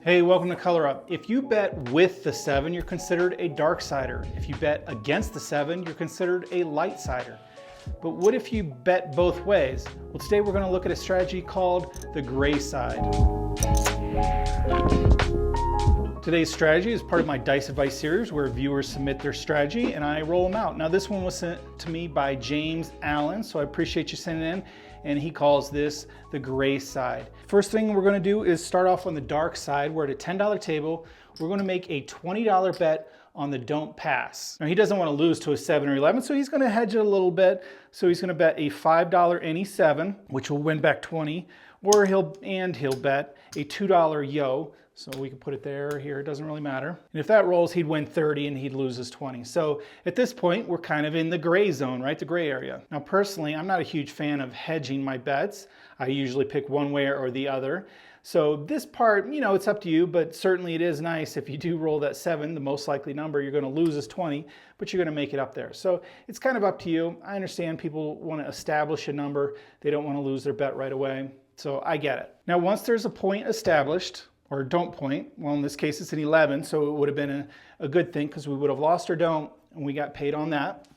Hey, welcome to Color Up. If you bet with the 7, you're considered a dark sider. If you bet against the 7, you're considered a light sider. But what if you bet both ways? Well, today we're going to look at a strategy called the gray side. Today's strategy is part of my Dice Advice series where viewers submit their strategy and I roll them out. Now this one was sent to me by James Allen, so I appreciate you sending it in, and he calls this the gray side. First thing we're going to do is start off on the dark side. We're at a $10 table. We're going to make a $20 bet on the don't pass. Now he doesn't want to lose to a 7 or 11, so he's going to hedge it a little bit. So he's going to bet a $5 any 7, which will win back 20, or he'll bet a $2 yo. So we can put it there, here, it doesn't really matter. And if that rolls, he'd win 30 and he'd lose his 20. So at this point, we're kind of in the gray zone, right? The gray area. Now personally, I'm not a huge fan of hedging my bets. I usually pick one way or the other. So this part, you know, it's up to you, but certainly it is nice if you do roll that 7, the most likely number, you're gonna lose is 20, but you're gonna make it up there. So it's kind of up to you. I understand people wanna establish a number. They don't wanna lose their bet right away. So I get it. Now, once there's a point established, or don't point, well in this case it's an 11, so it would have been a good thing because we would have lost or don't, and we got paid on that.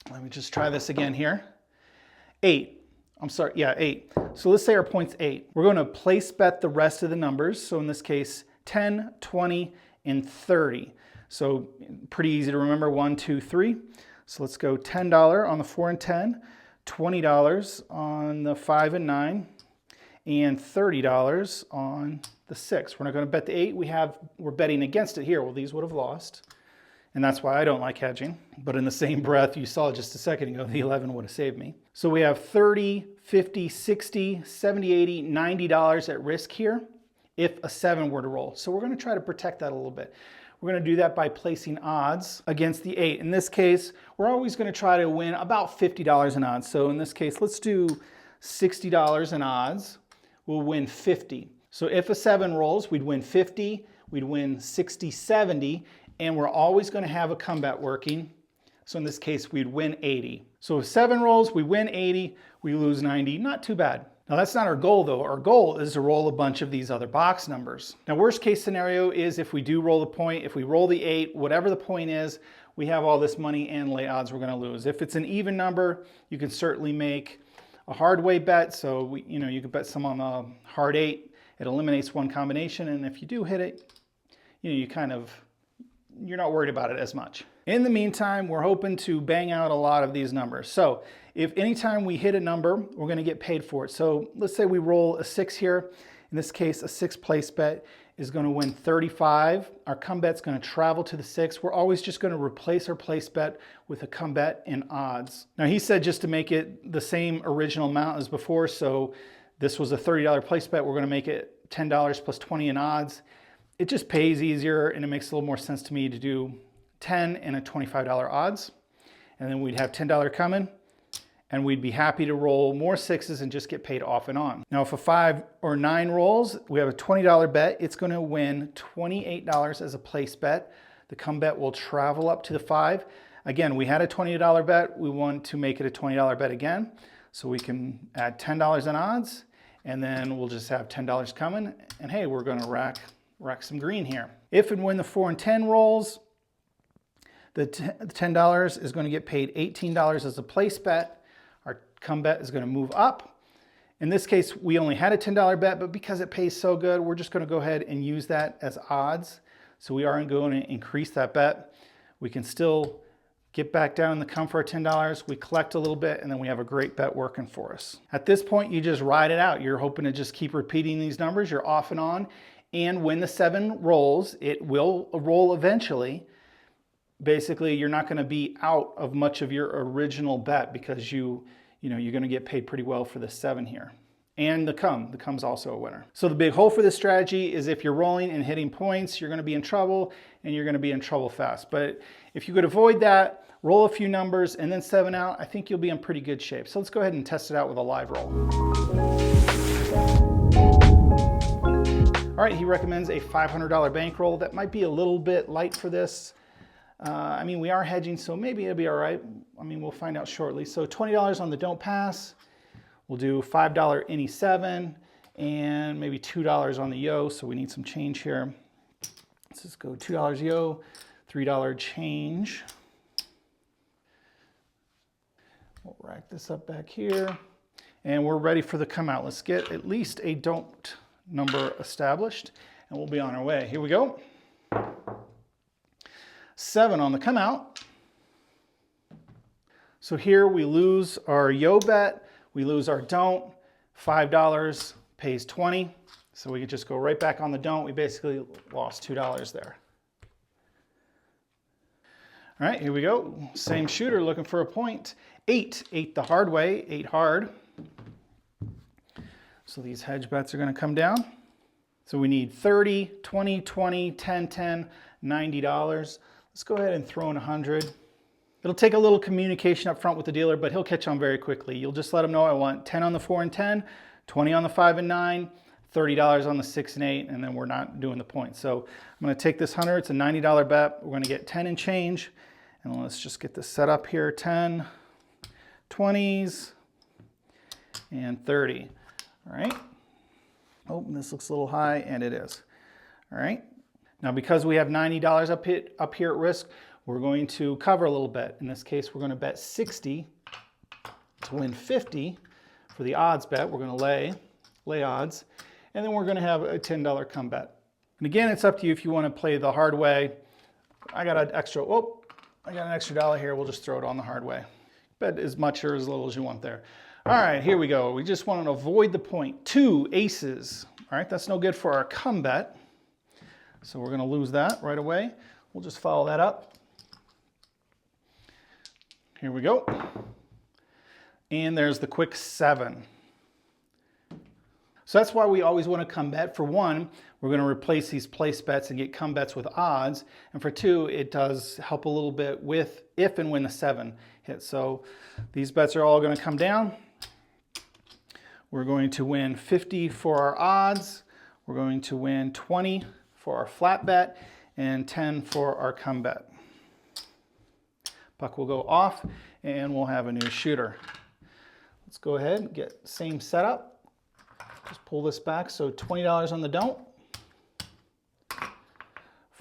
Let me just try this again here. 8, I'm sorry, yeah, 8. So let's say our point's 8. We're gonna place bet the rest of the numbers, so in this case, 10, 20, and 30. So pretty easy to remember, 1, 2, 3. So let's go $10 on the 4 and 10, $20 on the 5 and 9, and $30 on the 6. We're not going to bet the 8. We're betting against it here. Well, these would have lost. And that's why I don't like hedging. But in the same breath, you saw just a second ago, the 11 would have saved me. So we have $30, $50, $60, $70, $80, $90 at risk here if a 7 were to roll. So we're going to try to protect that a little bit. We're going to do that by placing odds against the 8. In this case, we're always going to try to win about $50 in odds. So in this case, let's do $60 in odds. We'll win 50. So if a 7 rolls, we'd win 50, we'd win 60, 70, and we're always going to have a comeback working. So in this case, we'd win 80. So if 7 rolls, we win 80, we lose 90, not too bad. Now that's not our goal though. Our goal is to roll a bunch of these other box numbers. Now worst case scenario is if we do roll the point, if we roll the 8, whatever the point is, we have all this money and lay odds we're going to lose. If it's an even number, you can certainly make a hard way bet. So you could bet some on the hard 8. It eliminates one combination, and if you do hit it, you're not worried about it as much. In the meantime, we're hoping to bang out a lot of these numbers. So if anytime we hit a number, we're going to get paid for it. So let's say we roll a 6 here. In this case, a 6 place bet is going to win 35. Our come bet's going to travel to the 6. We're always just going to replace our place bet with a come bet in odds. Now he said just to make it the same original amount as before, so this was a $30 place bet. We're going to make it $10 plus 20 in odds. It just pays easier and it makes a little more sense to me to do 10 and a $25 odds. And then we'd have $10 coming and we'd be happy to roll more 6s and just get paid off and on. Now if a 5 or 9 rolls, we have a $20 bet. It's going to win $28 as a place bet. The come bet will travel up to the 5. Again, we had a $20 bet. We want to make it a $20 bet again. So we can add $10 in odds, and then we'll just have $10 coming, and hey, we're gonna rack some green here. If and when the 4 and 10 rolls, the $10 is gonna get paid $18 as a place bet. Our come bet is gonna move up. In this case, we only had a $10 bet, but because it pays so good, we're just gonna go ahead and use that as odds. So we are going to increase that bet. We can still get back down in the come for our $10, we collect a little bit, and then we have a great bet working for us. At this point, you just ride it out. You're hoping to just keep repeating these numbers. You're off and on. And when the 7 rolls, it will roll eventually. Basically, you're not going to be out of much of your original bet because you're going to get paid pretty well for the 7 here. And the come's also a winner. So the big hole for this strategy is if you're rolling and hitting points, you're going to be in trouble, and you're going to be in trouble fast. But if you could avoid that, roll a few numbers and then 7 out, I think you'll be in pretty good shape. So let's go ahead and test it out with a live roll. All right, he recommends a $500 bankroll. That might be a little bit light for this. We are hedging, so maybe it'll be all right. We'll find out shortly. So $20 on the don't pass. We'll do $5 any 7 and maybe $2 on the yo, so we need some change here. Let's just go $2 yo, $3 change. We'll rack this up back here, and we're ready for the come out. Let's get at least a don't number established, and we'll be on our way. Here we go. 7 on the come out. So here we lose our yo bet, we lose our don't. $5 pays 20, so we could just go right back on the don't. We basically lost $2 there. All right, here we go. Same shooter looking for a point. 8 the hard way, 8 hard. So these hedge bets are going to come down. So we need 30, 20, 20, 10, 10, $90. Let's go ahead and throw in 100. It'll take a little communication up front with the dealer, but he'll catch on very quickly. You'll just let him know I want 10 on the 4 and 10, 20 on the 5 and 9, $30 on the 6 and 8, and then we're not doing the points. So I'm going to take this 100. It's a $90 bet. We're going to get 10 and change. And let's just get this set up here. 10, 20s, and 30. All right. Oh, this looks a little high, and it is. All right. Now, because we have $90 up here at risk, we're going to cover a little bit. In this case, we're going to bet 60 to win 50 for the odds bet. We're going to lay odds, and then we're going to have a $10 come bet. And again, it's up to you if you want to play the hard way. I got an extra $1 here. We'll just throw it on the hard way. Bet as much or as little as you want there. All right, here we go. We just want to avoid the point. 2 aces. All right, that's no good for our come bet. So we're going to lose that right away. We'll just follow that up. Here we go. And there's the quick 7. So that's why we always want to come bet. For one, we're going to replace these place bets and get come bets with odds. And for 2, it does help a little bit with if and when the 7 hits. So these bets are all going to come down. We're going to win 50 for our odds. We're going to win 20 for our flat bet and 10 for our come bet. Puck will go off and we'll have a new shooter. Let's go ahead and get same setup. Just pull this back. So $20 on the don't,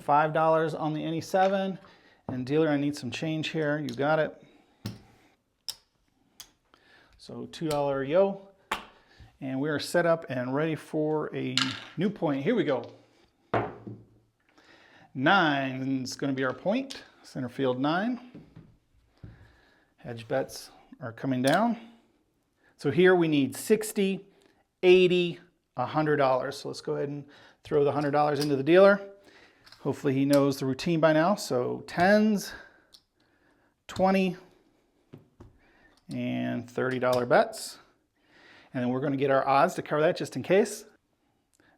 $5 on the any 7, and dealer, I need some change here. You got it. So $2 yo, and we are set up and ready for a new point. Here we go. 9 is going to be our point. Center field 9. Hedge bets are coming down. So here we need 60, 80, $100. So let's go ahead and throw the $100 into the dealer. Hopefully he knows the routine by now. So 10s, 20, and $30 bets. And then we're going to get our odds to cover that just in case.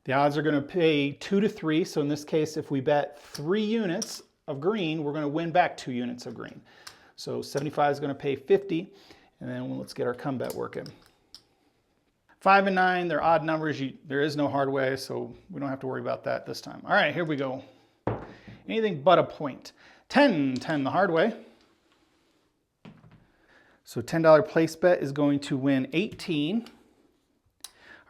The odds are going to pay 2 to 3. So in this case, if we bet 3 units of green, we're going to win back 2 units of green. So 75 is going to pay 50. And then let's get our come bet working. 5 and 9, they're odd numbers. There is no hard way, so we don't have to worry about that this time. All right, here we go. Anything but a point. 10 the hard way. So $10 place bet is going to win 18.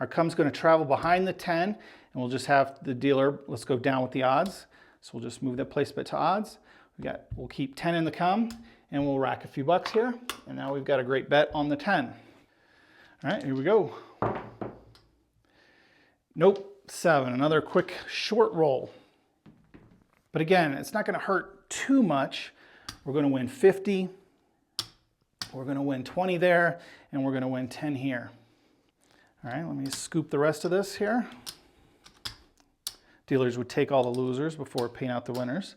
Our come's going to travel behind the 10, and we'll just have the dealer, let's go down with the odds. So we'll just move that place bet to odds. We'll keep 10 in the come, and we'll rack a few bucks here. And now we've got a great bet on the 10. All right, here we go. Nope, 7, another quick short roll. But again, it's not going to hurt too much. We're going to win 50. We're going to win 20 there, and we're going to win 10 here. All right, let me scoop the rest of this here. Dealers would take all the losers before paying out the winners.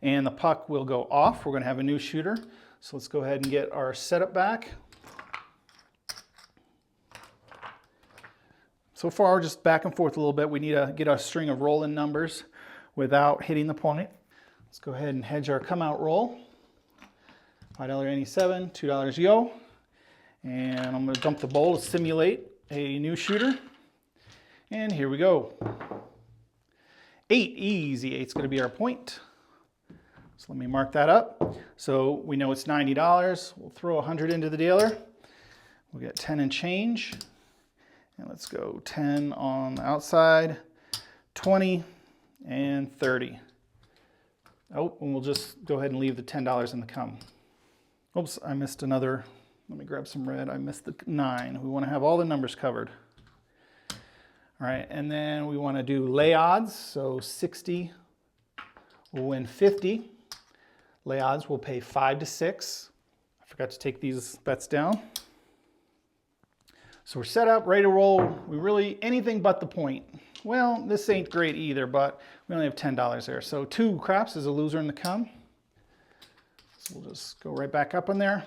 And the puck will go off. We're going to have a new shooter. So let's go ahead and get our setup back. So far, just back and forth a little bit. We need to get a string of roll-in numbers without hitting the point. Let's go ahead and hedge our come-out roll. $5 any 7, $2 yo. And I'm going to dump the bowl to simulate a new shooter. And here we go. 8, easy. 8's going to be our point. So let me mark that up. So we know it's $90. We'll throw 100 into the dealer. We'll get 10 and change. And let's go 10 on the outside, 20, and 30. Oh, and we'll just go ahead and leave the $10 in the come. Oops, I missed another. Let me grab some red. I missed the 9. We want to have all the numbers covered. All right, and then we want to do lay odds. So 60 will win 50. Lay odds will pay 5 to 6. I forgot to take these bets down. So we're set up, ready to roll. We really, anything but the point. Well, this ain't great either, but we only have $10 there. So 2 craps is a loser in the come. So we'll just go right back up in there.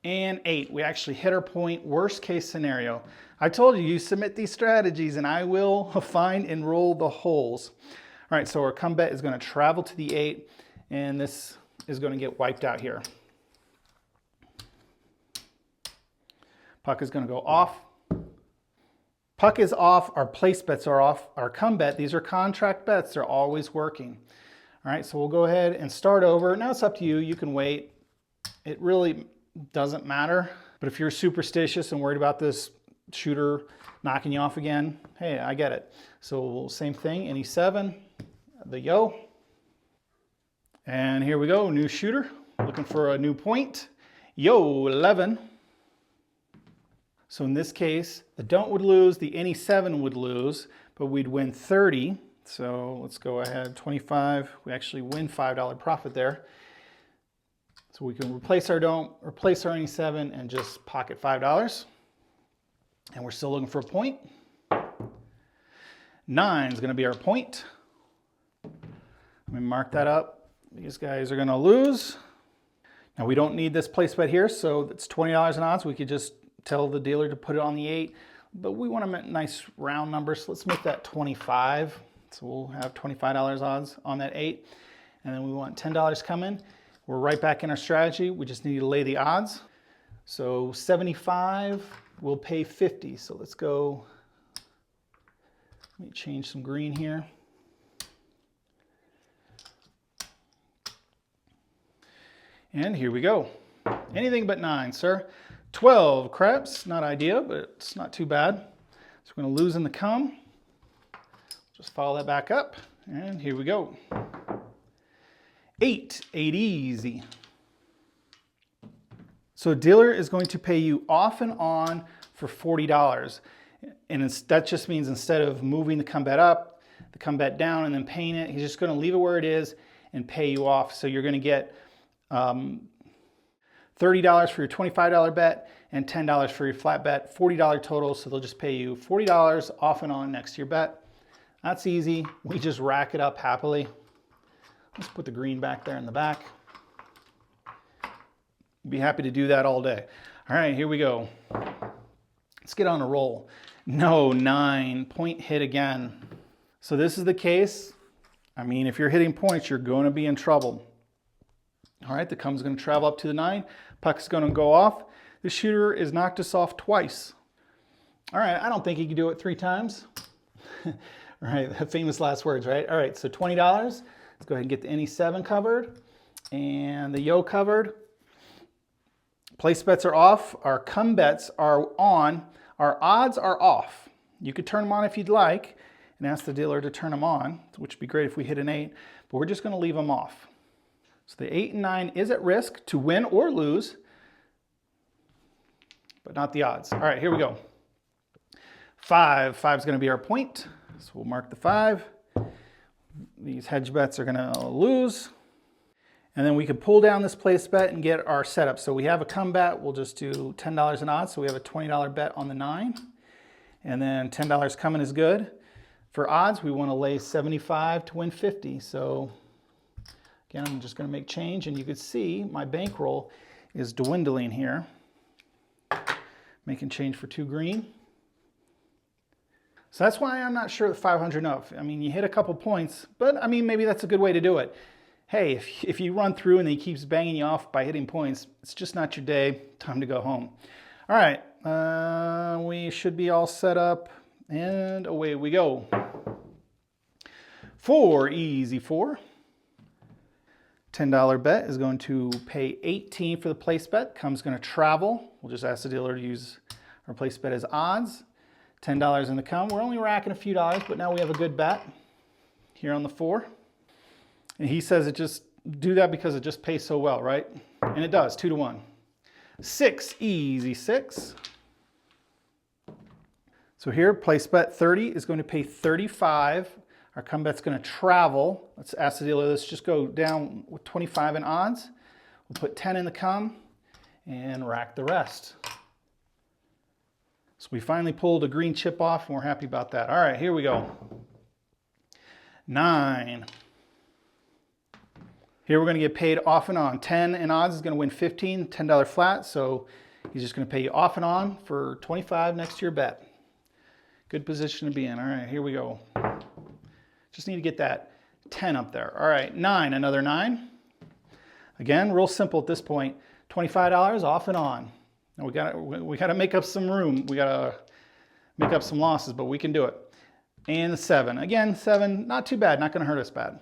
And 8, we actually hit our point, worst case scenario. I told you, you submit these strategies and I will find and roll the holes. All right, so our come bet is gonna travel to the 8 and this is gonna get wiped out here. Puck is gonna go off. Puck is off, our place bets are off, our come bet, these are contract bets, they're always working. All right, so we'll go ahead and start over. Now it's up to you, you can wait. It really doesn't matter, but if you're superstitious and worried about this shooter knocking you off again, hey, I get it. So same thing, any 7, the yo. And here we go, new shooter, looking for a new point. Yo, 11. So in this case, the don't would lose, the any 7 would lose, but we'd win 30. So let's go ahead, 25. We actually win $5 profit there. So we can replace our don't, replace our any 7, and just pocket $5. And we're still looking for a point. 9 is going to be our point. Let me mark that up. These guys are going to lose. Now we don't need this place bet here, so it's $20 in odds. We could just tell the dealer to put it on the 8, but we want a nice round number, so let's make that 25. So we'll have $25 odds on that 8, and then we want $10 coming. We're right back in our strategy. We just need to lay the odds. So 75 will pay 50. So let's go, let me change some green here. And here we go. Anything but 9, sir. 12 craps, not ideal, but it's not too bad. So we're gonna lose in the come. Just follow that back up, and here we go. 8 easy. So a dealer is going to pay you off and on for $40. And that just means instead of moving the come bet up, the come bet down, and then paying it, he's just gonna leave it where it is and pay you off. So you're gonna get $30 for your $25 bet and $10 for your flat bet, $40 total. So they'll just pay you $40 off and on next to your bet. That's easy. We just rack it up happily. Let's put the green back there in the back. Be happy to do that all day. All right, here we go. Let's get on a roll. No, 9, point hit again. So this is the case. I mean, if you're hitting points, you're going to be in trouble. All right, the come's going to travel up to the 9. Puck's going to go off. The shooter has knocked us off twice. All right, I don't think he can do it 3 times. Right, the famous last words, right? All right, so $20. Let's go ahead and get the any 7 covered and the yo covered. Place bets are off. Our come bets are on. Our odds are off. You could turn them on if you'd like and ask the dealer to turn them on, which would be great if we hit an 8, but we're just going to leave them off. So the 8 and 9 is at risk to win or lose, but not the odds. All right, here we go. 5 is going to be our point. So we'll mark the 5. These hedge bets are going to lose. And then we can pull down this place bet and get our setup. So we have a come bet. We'll just do $10 in odds. So we have a $20 bet on the 9. And then $10 coming is good. For odds, we want to lay 75 to win 50. So again, I'm just going to make change. And you can see my bankroll is dwindling here. Making change for 2 green. So that's why I'm not sure that 500 enough. I mean, you hit a couple points, but I mean, maybe that's a good way to do it. Hey, if you run through and he keeps banging you off by hitting points, it's just not your day. Time to go home. All right, we should be all set up, and away we go. 4, easy 4. $10 bet is going to pay 18 for the place bet. Come's going to travel. We'll just ask the dealer to use Our place bet is odds, $10 in the come. We're only racking a few dollars, but now we have a good bet here on the 4. And he says it just do that because it just pays so well, right? And it does, 2 to 1. 6, easy 6. So here, place bet 30 is going to pay 35. Our come bet's going to travel. Let's ask the dealer, let's just go down with 25 in odds. We'll put 10 in the come and rack the rest. So we finally pulled a green chip off and we're happy about that. All right, here we go. 9. Here we're going to get paid off and on. 10 in odds is going to win 15, $10 flat. So he's just going to pay you off and on for 25 next to your bet. Good position to be in. All right, here we go. Just need to get that 10 up there. All right, 9, another 9. Again, real simple at this point. $25 off and on. Now we gotta make up some room. We gotta make up some losses, but we can do it. And the 7. Again, 7, not too bad, not gonna hurt us bad.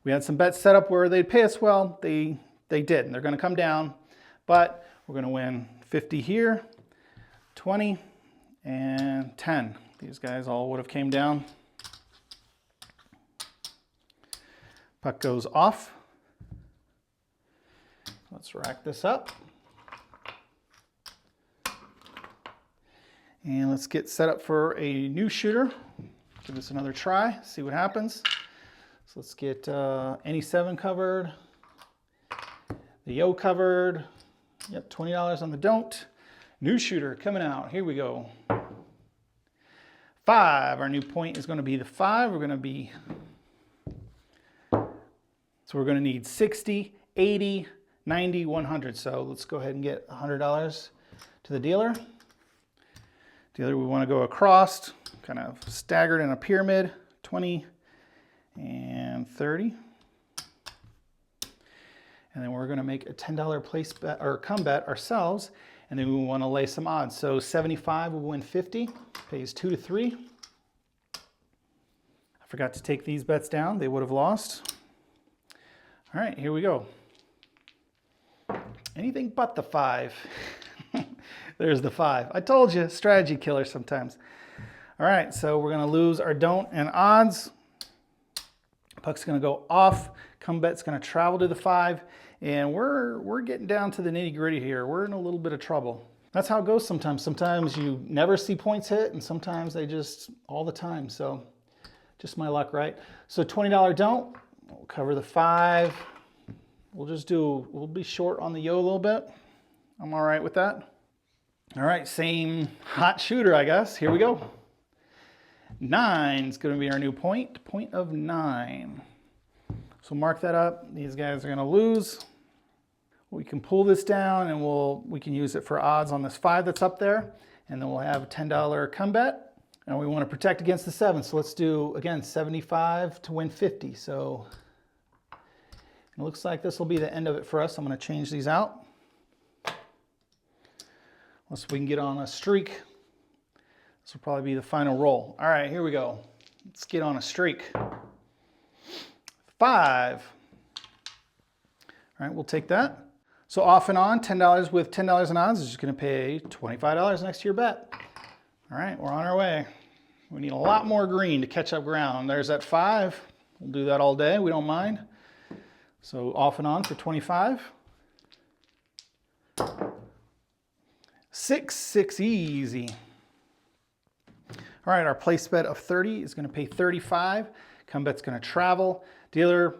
We had some bets set up where they'd pay us well. They didn't. They're gonna come down, but we're gonna win 50 here, 20, and 10. These guys all would have came down. Puck goes off. Let's rack this up. And let's get set up for a new shooter. Give this another try, see what happens. So let's get any 7 covered, the yo covered. Yep, $20 on the don't. New shooter coming out, here we go. 5, our new point is gonna be the 5. We're gonna need 60, 80, 90, 100. So let's go ahead and get $100 to the dealer. Dealer, we want to go across, kind of staggered in a pyramid, 20 and 30. And then we're going to make a $10 place bet or come bet ourselves, and then we want to lay some odds. So 75 will win 50, pays 2 to 3. I forgot to take these bets down, they would have lost. All right, here we go. Anything but the 5. There's the 5. I told you, strategy killer sometimes. All right, so we're gonna lose our don't and odds. Puck's gonna go off. Come bet's gonna travel to the 5. And we're getting down to the nitty gritty here. We're in a little bit of trouble. That's how it goes sometimes. Sometimes you never see points hit, and sometimes they just all the time. So just my luck, right? So $20 don't. We'll cover the 5. We'll be short on the yo a little bit. I'm all right with that. All right, same hot shooter, I guess. Here we go. 9 is going to be our new point of 9. So mark that up. These guys are going to lose. We can pull this down and we can use it for odds on this 5 that's up there. And then we'll have a $10 come bet. And we want to protect against the 7. So let's do, again, 75 to win 50. So it looks like this will be the end of it for us. I'm going to change these out. Unless we can get on a streak. This will probably be the final roll. All right, here we go. Let's get on a streak. 5. All right, we'll take that. So off and on, $10 with $10 in odds is just going to pay $25 next to your bet. All right, we're on our way. We need a lot more green to catch up ground. There's that 5. We'll do that all day. We don't mind. So off and on for 25. 6, easy. All right, our place bet of 30 is going to pay 35. Come bet's going to travel. Dealer,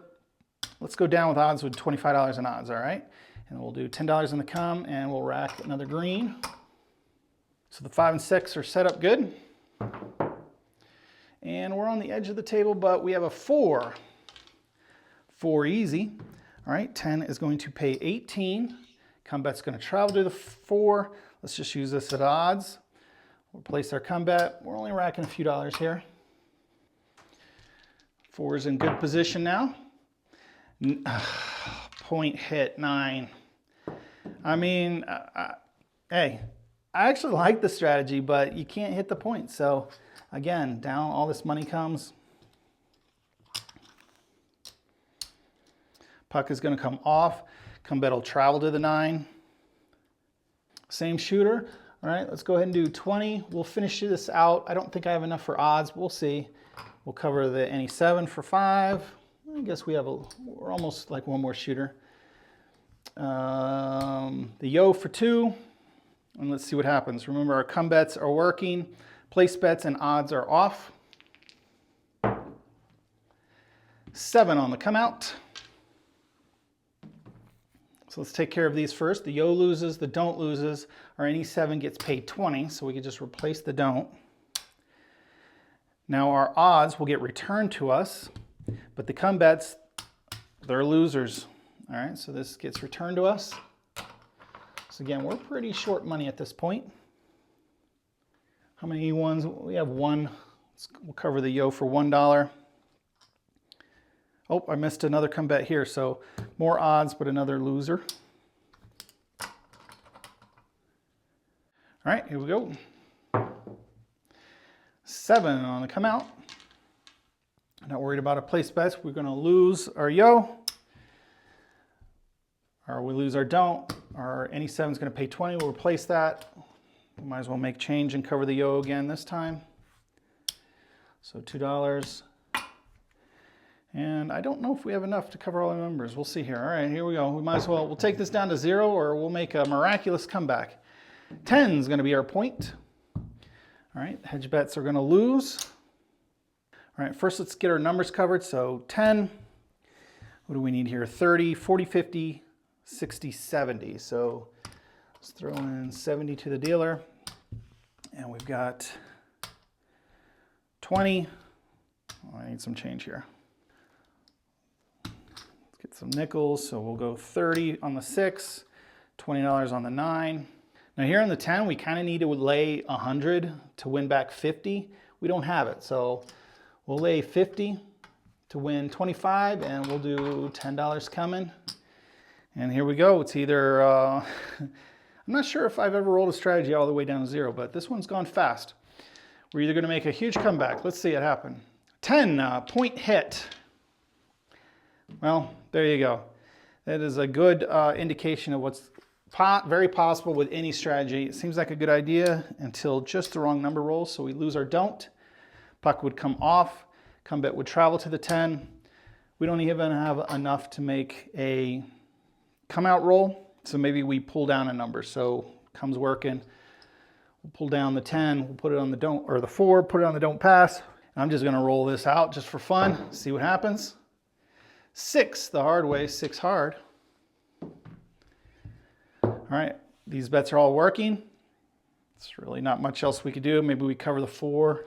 let's go down with odds with $25 in odds, all right? And we'll do $10 in the come, and we'll rack another green. So the 5 and 6 are set up good. And we're on the edge of the table, but we have a 4. 4 easy. All right, 10 is going to pay 18. Come bet's going to travel to the 4. Let's just use this at odds. We'll place our come bet. We're only racking a few dollars here. 4 is in good position now. Point hit 9. I mean, hey, I actually like the strategy, but you can't hit the point. So again, down all this money comes. Puck is going to come off. Come bet will travel to the 9. Same shooter. All right, let's go ahead and do 20. We'll finish this out. I don't think I have enough for odds. We'll see. We'll cover the any 7 for 5. I guess we're almost like one more shooter. The yo for 2. And let's see what happens. Remember, our come bets are working. Place bets and odds are off. 7 on the come out. So let's take care of these first. The yo loses, the don't loses. Our any 7 gets paid 20, so we can just replace the don't. Now our odds will get returned to us, but the come bets, they're losers. All right, so this gets returned to us. So again, we're pretty short money at this point. How many ones? We have 1. We'll cover the yo for $1. Oh, I missed another come bet here, so more odds, but another loser. All right, here we go. 7 on the come out. Not worried about a place bets. We're going to lose our yo, or we lose our don't. Our any 7 is going to pay 20. We'll replace that. We might as well make change and cover the yo again this time. So $2. And I don't know if we have enough to cover all the numbers. We'll see here. All right, here we go. We might as well, we'll take this down to 0, or we'll make a miraculous comeback. 10 is going to be our point. All right, hedge bets are going to lose. All right, first let's get our numbers covered. So 10, what do we need here? 30, 40, 50, 60, 70. So let's throw in 70 to the dealer. And we've got 20. Oh, I need some change here. Let's get some nickels. So we'll go 30 on the 6, $20 on the 9. Now here on the 10, we kind of need to lay 100 to win back 50. We don't have it, so we'll lay 50 to win 25, and we'll do $10 coming. And here we go. It's either, I'm not sure if I've ever rolled a strategy all the way down to 0, but this one's gone fast. We're either going to make a huge comeback. Let's see it happen. 10, point hit. Well, there you go. That is a good indication of what's very possible with any strategy. It seems like a good idea until just the wrong number rolls. So we lose our don't. Puck would come off. Come bet would travel to the 10. We don't even have enough to make a come out roll. So maybe we pull down a number. So comes working. We'll pull down the 10. We'll put it on the don't, or the 4, put it on the don't pass. And I'm just going to roll this out just for fun. See what happens. 6 the hard way, 6 hard. All right, these bets are all working. It's really not much else we could do. Maybe we cover the 4.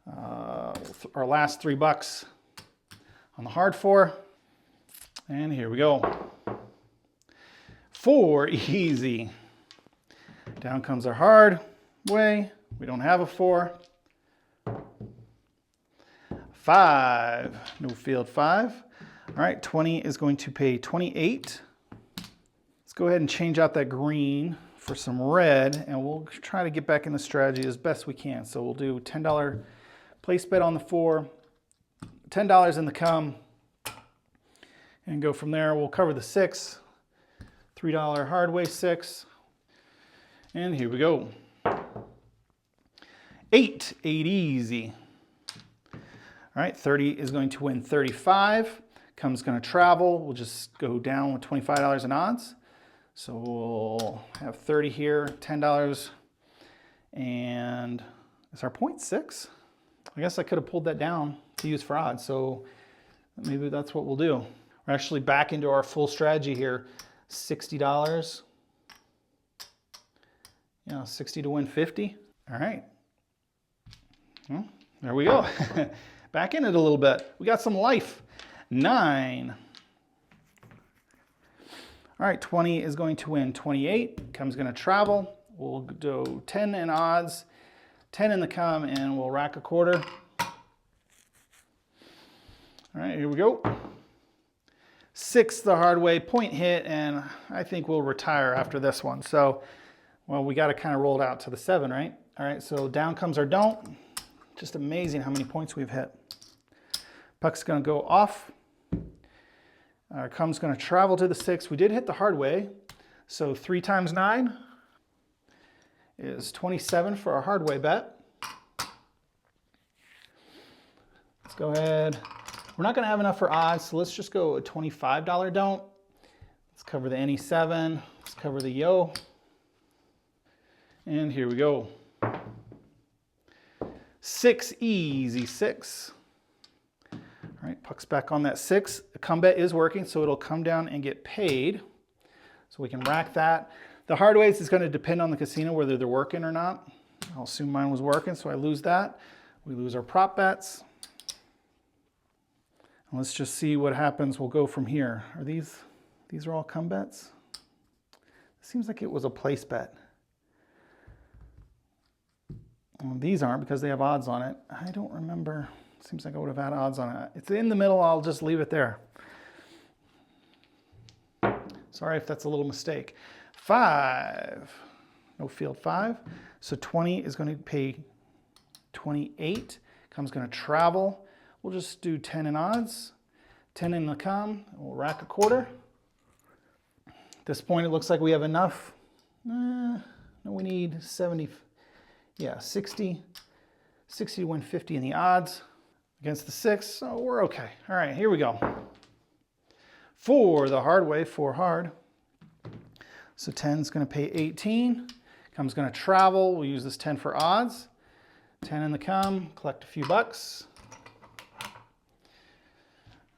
Our last $3 on the hard 4. And here we go. 4, easy. Down comes our hard way. We don't have a 4. 5, no field 5. All right, 20 is going to pay 28. Go ahead and change out that green for some red, and we'll try to get back in the strategy as best we can. So we'll do $10 place bet on the 4, $10 in the come, and go from there. We'll cover the 6, $3 hard way 6, and here we go. 8 easy. All right, 30 is going to win 35. Come's going to travel. We'll just go down with $25 in odds. So we'll have 30 here, $10, and is our point 6? I guess I could have pulled that down to use for odds, so maybe that's what we'll do. We're actually back into our full strategy here, $60. Yeah, 60 to win 50. All right. Well, there we go. Back in it a little bit. We got some life. 9. All right, 20 is going to win 28. Come's going to travel. We'll do 10 in odds, 10 in the come, and we'll rack a quarter. All right, here we go. 6 the hard way, point hit, and I think we'll retire after this one. So, well, we got to kind of roll it out to the 7, right? All right, so down comes our don't. Just amazing how many points we've hit. Puck's going to go off. Our come's going to travel to the 6. We did hit the hard way. So 3 times 9. is 27 for our hard way bet. Let's go ahead. We're not going to have enough for odds, so let's just go a $25 don't. Let's cover the any 7. Let's cover the yo. And here we go. 6, easy 6. All right, puck's back on that 6. The come bet is working, so it'll come down and get paid. So we can rack that. The hard ways is going to depend on the casino whether they're working or not. I'll assume mine was working, so I lose that. We lose our prop bets. And let's just see what happens. We'll go from here. Are these are all come bets? It seems like it was a place bet. Well, these aren't because they have odds on it. I don't remember. Seems like I would have had odds on it. It's in the middle. I'll just leave it there. Sorry if that's a little mistake. 5. No field 5. So 20 is going to pay 28. Come's going to travel. We'll just do 10 in odds. 10 in the come. We'll rack a quarter. At this point, it looks like we have enough. No, we need 70. Yeah, 60 to win 50 in the odds against the 6, so we're okay. All right, here we go. For the hard way, 4 hard. So 10 is going to pay 18. Come's going to travel. We'll use this 10 for odds. 10 in the come, collect a few bucks.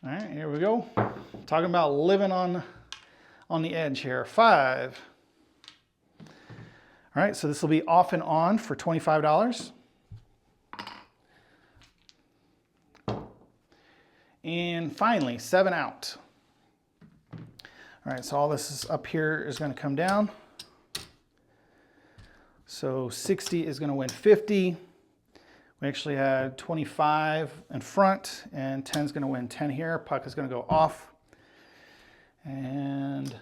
All right, here we go. Talking about living on the edge here. 5. All right, so this will be off and on for $25. And finally, 7 out. All right, so all this is up here is going to come down. So 60 is going to win 50. We actually had 25 in front, and 10 is going to win 10 here. Puck is going to go off. And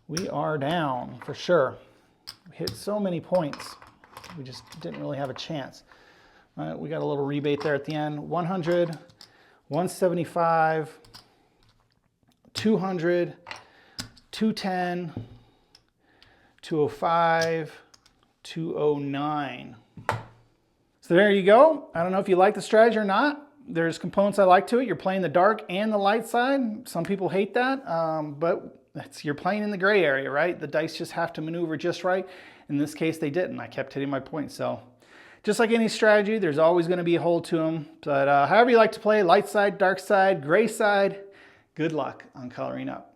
we are down for sure. We hit so many points. We just didn't really have a chance. We got a little rebate there at the end. 100, 175, 200, 210, 205, 209. So there you go. I don't know if you like the strategy or not. There's components I like to it. You're playing the dark and the light side. Some people hate that, but you're playing in the gray area, right? The dice just have to maneuver just right. In this case, they didn't. I kept hitting my points. So just like any strategy, there's always going to be a hole to them. But however you like to play, light side, dark side, gray side, good luck on coloring up.